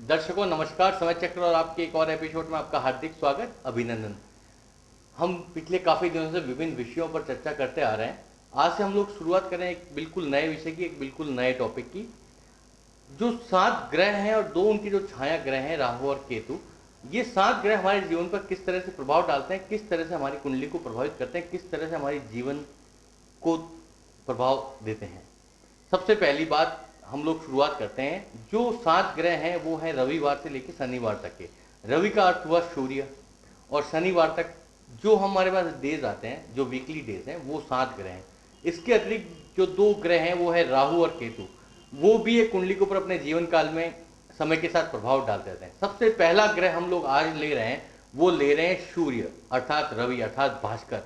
दर्शकों नमस्कार, समय चक्र और आपके एक और एपिसोड में आपका हार्दिक स्वागत, अभिनंदन। हम पिछले काफ़ी दिनों से विभिन्न विषयों पर चर्चा करते आ रहे हैं। आज से हम लोग शुरुआत करें एक बिल्कुल नए विषय की, एक बिल्कुल नए टॉपिक की। जो 7 ग्रह हैं और 2 उनकी जो छाया ग्रह हैं, राहु और केतु, ये 7 ग्रह हमारे जीवन पर किस तरह से प्रभाव डालते हैं, किस तरह से हमारी कुंडली को प्रभावित करते हैं, किस तरह से हमारे जीवन को प्रभाव देते हैं। सबसे पहली बात हम लोग शुरुआत करते हैं। जो 7 ग्रह हैं वो है रविवार से लेकर शनिवार तक के। रवि का अर्थ हुआ सूर्य, और शनिवार तक जो हमारे पास डेज आते हैं, जो वीकली डेज हैं, वो 7 ग्रह हैं। इसके अतिरिक्त जो 2 ग्रह हैं वो है राहु और केतु। वो भी एक कुंडली के ऊपर अपने जीवन काल में समय के साथ प्रभाव डालते रहते हैं। सबसे पहला ग्रह हम लोग आज ले रहे हैं, वो ले रहे हैं सूर्य अर्थात रवि अर्थात भास्कर।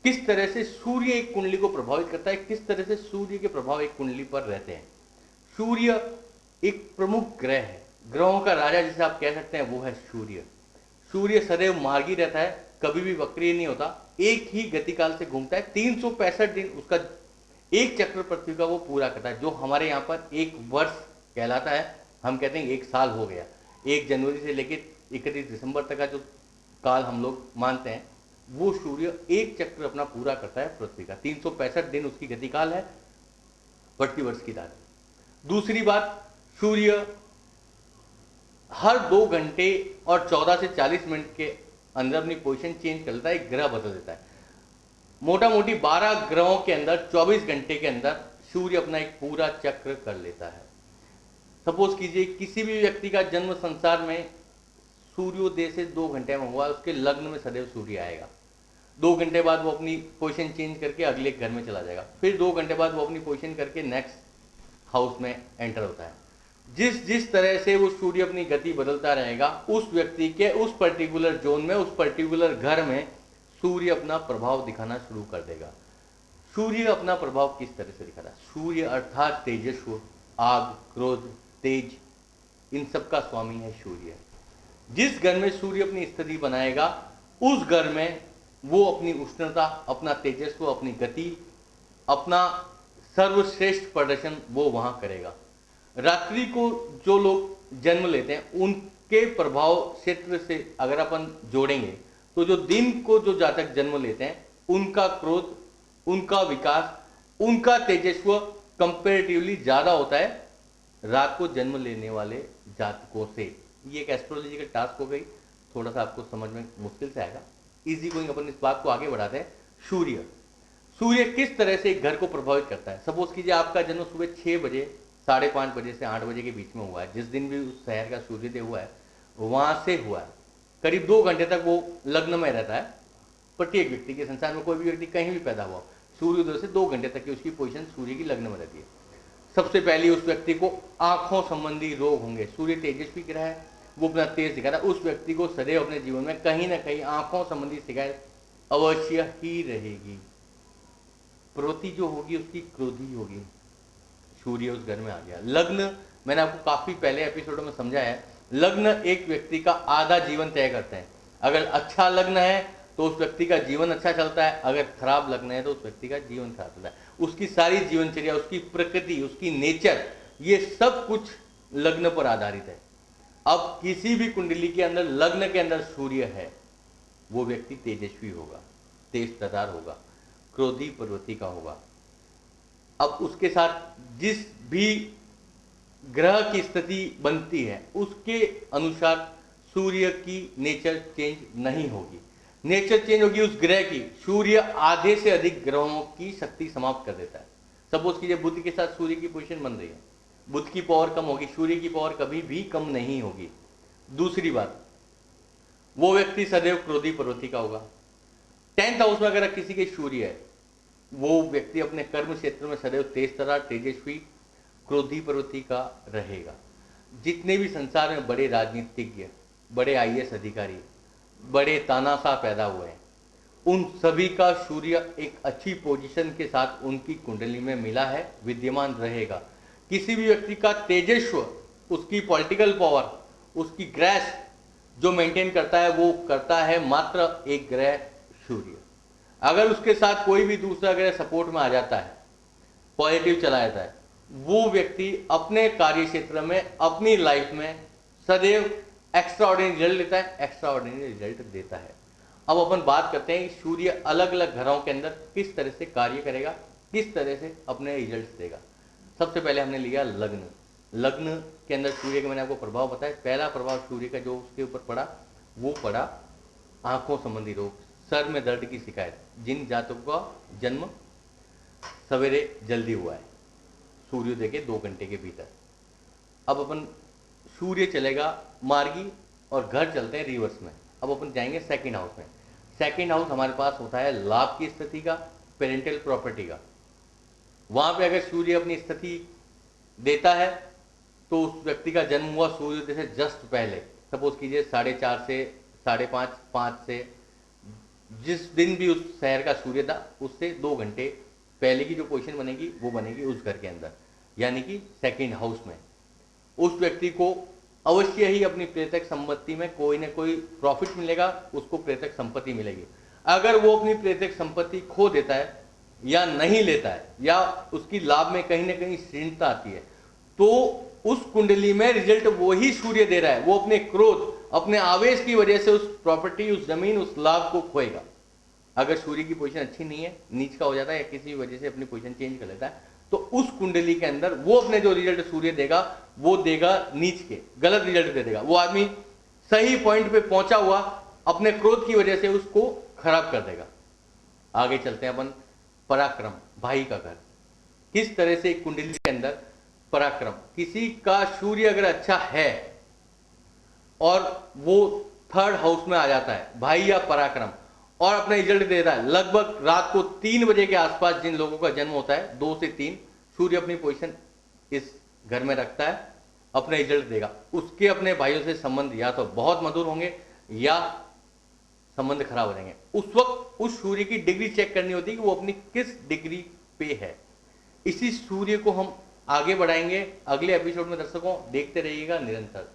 किस तरह से सूर्य एक कुंडली को प्रभावित करता है, किस तरह से सूर्य के प्रभाव एक कुंडली पर रहते हैं। सूर्य एक प्रमुख ग्रह है, ग्रहों का राजा जिसे आप कह सकते हैं, वो है सूर्य। सूर्य सदैव मार्गी रहता है, कभी भी वक्रीय नहीं होता, एक ही गतिकाल से घूमता है। 365 दिन उसका एक चक्र पृथ्वी का वो पूरा करता है, जो हमारे यहाँ पर एक वर्ष कहलाता है। हम कहते हैं एक साल हो गया। 1 जनवरी से लेकर 31 दिसंबर तक का जो काल हम लोग मानते हैं, वो सूर्य एक चक्र अपना पूरा करता है पृथ्वी का। 365 दिन उसकी गतिकाल है, प्रति वर्ष की तारीख। दूसरी बात, सूर्य हर 2 घंटे और 14 से 40 मिनट के अंदर अपनी पोजीशन चेंज कर लेता है, एक ग्रह बदल देता है। मोटा मोटी 12 ग्रहों के अंदर 24 घंटे के अंदर सूर्य अपना एक पूरा चक्र कर लेता है। सपोज कीजिए किसी भी व्यक्ति का जन्म संसार में सूर्योदय से 2 घंटे में हुआ, उसके लग्न में सदैव सूर्य आएगा। 2 घंटे बाद वो अपनी पोजीशन चेंज करके अगले घर में चला जाएगा, फिर 2 घंटे बाद वो अपनी पोजीशन करके नेक्स्ट हाउस में एंटर होता है। जिस जिस तरह से वो सूर्य अपनी गति बदलता रहेगा, उस व्यक्ति के उस पर्टिकुलर जोन में, उस पर्टिकुलर घर में सूर्य अपना प्रभाव दिखाना शुरू कर देगा। सूर्य अपना प्रभाव किस तरह से दिखाता है? सूर्य अर्थात तेजस्व, आग, क्रोध, तेज, इन सब का स्वामी है सूर्य। जिस घर में सूर्य अपनी स्थिति बनाएगा, उस घर में वो अपनी उष्णता, अपना तेजस्व, अपनी गति, अपना सर्वश्रेष्ठ प्रदर्शन वो वहां करेगा। रात्रि को जो लोग जन्म लेते हैं, उनके प्रभाव क्षेत्र से अगर अपन जोड़ेंगे, तो जो दिन को जो जातक जन्म लेते हैं, उनका क्रोध, उनका विकास, उनका तेजस्व कंपेरेटिवली ज्यादा होता है रात को जन्म लेने वाले जातकों से। ये एक एस्ट्रोलॉजिकल टास्क हो गई, थोड़ा सा आपको समझ में मुश्किल से आएगा। इजी गोइंग अपन इस बात को आगे बढ़ाते हैं। सूर्य किस तरह से एक घर को प्रभावित करता है? सपोज कीजिए आपका जन्म सुबह 6 बजे, 5:30 बजे से 8 बजे के बीच में हुआ है। जिस दिन भी उस शहर का सूर्योदय हुआ है, वहां से हुआ है। करीब 2 घंटे तक वो लग्न में रहता है। प्रत्येक व्यक्ति के संसार में कोई भी व्यक्ति कहीं भी पैदा हुआ, सूर्योदय से 2 घंटे तक की उसकी पोजीशन सूर्य की लग्न में रहती है। सबसे पहले उस व्यक्ति को आंखों संबंधी रोग होंगे। सूर्य तेजस्वी ग्रह है, वो अपना तेज दिखाता है। उस व्यक्ति को सदैव अपने जीवन में कहीं ना कहीं आंखों संबंधी शिकायत अवश्य ही रहेगी। प्रवृत्ति जो होगी उसकी क्रोधी होगी। सूर्य उस घर में आ गया। लग्न, मैंने आपको काफी पहले एपिसोडों में समझाया है, लग्न एक व्यक्ति का आधा जीवन तय करते हैं। अगर अच्छा लग्न है तो उस व्यक्ति का जीवन अच्छा चलता है, अगर खराब लग्न है तो उस व्यक्ति का जीवन खराब चलता है। उसकी सारी जीवनचर्या, उसकी प्रकृति, उसकी नेचर, ये सब कुछ लग्न पर आधारित है। अब किसी भी कुंडली के अंदर लग्न के अंदर सूर्य है, वो व्यक्ति तेजस्वी होगा, तेज तर्रार होगा, क्रोधी प्रवृत्ति का होगा। अब उसके साथ जिस भी ग्रह की स्थिति बनती है, उसके अनुसार सूर्य की नेचर चेंज नहीं होगी। नेचर चेंज होगी उस ग्रह की। सूर्य आधे से अधिक ग्रहों की शक्ति समाप्त कर देता है। सपोज कीजिए बुध के साथ सूर्य की पोजीशन बन रही है, बुध की पावर कम होगी, सूर्य की पावर कभी भी कम नहीं होगी। दूसरी बात, वो व्यक्ति सदैव क्रोधी प्रवृत्ति का होगा। 10th हाउस में अगर किसी के सूर्य है, वो व्यक्ति अपने कर्म क्षेत्र में सदैव तेज तर्रार, तेजस्वी, क्रोधी प्रवृत्ति का रहेगा। जितने भी संसार में बड़े राजनीतिज्ञ, बड़े IAS अधिकारी, बड़े तानाशाह पैदा हुए हैं, उन सभी का सूर्य एक अच्छी पोजीशन के साथ उनकी कुंडली में मिला है, विद्यमान रहेगा। किसी भी व्यक्ति का तेजस्व, उसकी पॉलिटिकल पावर, उसकी ग्रेस जो मेंटेन करता है, वो करता है मात्र एक ग्रह सूर्य। अगर उसके साथ कोई भी दूसरा ग्रह सपोर्ट में आ जाता है, पॉजिटिव चला जाता है, वो व्यक्ति अपने कार्य क्षेत्र में, अपनी लाइफ में सदैव एक्स्ट्रा ऑर्डिनरी रिजल्ट लेता है, एक्स्ट्रा ऑर्डिनरी रिजल्ट देता है। अब अपन बात करते हैं कि सूर्य अलग अलग घरों के अंदर किस तरह से कार्य करेगा, किस तरह से अपने रिजल्ट देगा। सबसे पहले हमने लिया लग्न। लग्न के अंदर सूर्य का मैंने आपको प्रभाव बताया। पहला प्रभाव सूर्य का जो उसके ऊपर पड़ा वो पड़ा आंखों संबंधी रोग, सर में दर्द की शिकायत। जिन जातकों का जन्म सवेरे जल्दी हुआ है सूर्योदय के 2 घंटे के भीतर। अब अपन सूर्य चलेगा मार्गी और घर चलते हैं रिवर्स में। अब अपन जाएंगे सेकंड हाउस में। सेकंड हाउस हमारे पास होता है लाभ की स्थिति का, पेरेंटल प्रॉपर्टी का। वहां पे अगर सूर्य अपनी स्थिति देता है तो उस व्यक्ति का जन्म हुआ सूर्योदय से जस्ट पहले, सपोज कीजिए 4:30 से 5:30, 5 से, जिस दिन भी उस शहर का सूर्य था उससे 2 घंटे पहले की जो पोजीशन बनेगी वो बनेगी उस घर के अंदर, यानी कि सेकंड हाउस में। उस व्यक्ति को अवश्य ही अपनी प्रेतक संपत्ति में कोई ना कोई प्रॉफिट मिलेगा, उसको प्रेतक संपत्ति मिलेगी। अगर वो अपनी प्रेतक संपत्ति खो देता है या नहीं लेता है या उसकी लाभ में कहीं ना कहीं क्षीणता आती है तो उस कुंडली में रिजल्ट वो ही सूर्य दे रहा है। वो अपने क्रोध, अपने आवेश की वजह से उस प्रॉपर्टी, उस जमीन, उस लाभ को खोएगा। अगर सूर्य की पोजीशन अच्छी नहीं है, नीच का हो जाता है या किसी वजह से अपनी पोजीशन चेंज कर लेता है तो उस कुंडली के अंदर वो अपने जो रिजल्ट सूर्य देगा वो देगा नीच के, गलत रिजल्ट दे देगा। वो आदमी सही पॉइंट पे पहुंचा हुआ अपने क्रोध की वजह से उसको खराब कर देगा। आगे चलते हैं अपन पराक्रम, भाई का घर। किस तरह से एक कुंडली के अंदर पराक्रम, किसी का सूर्य अगर अच्छा है और वो थर्ड हाउस में आ जाता है, भाई या पराक्रम, और अपना रिजल्ट दे रहा है, लगभग रात को 3 बजे के आसपास जिन लोगों का जन्म होता है 2 से 3, सूर्य अपनी पोजीशन इस घर में रखता है, अपना रिजल्ट देगा। उसके अपने भाइयों से संबंध या तो बहुत मधुर होंगे या संबंध खराब हो जाएंगे। उस वक्त उस सूर्य की डिग्री चेक करनी होती है कि वो अपनी किस डिग्री पे है। इसी सूर्य को हम आगे बढ़ाएंगे अगले एपिसोड में। दर्शकों देखते रहिएगा निरंतर।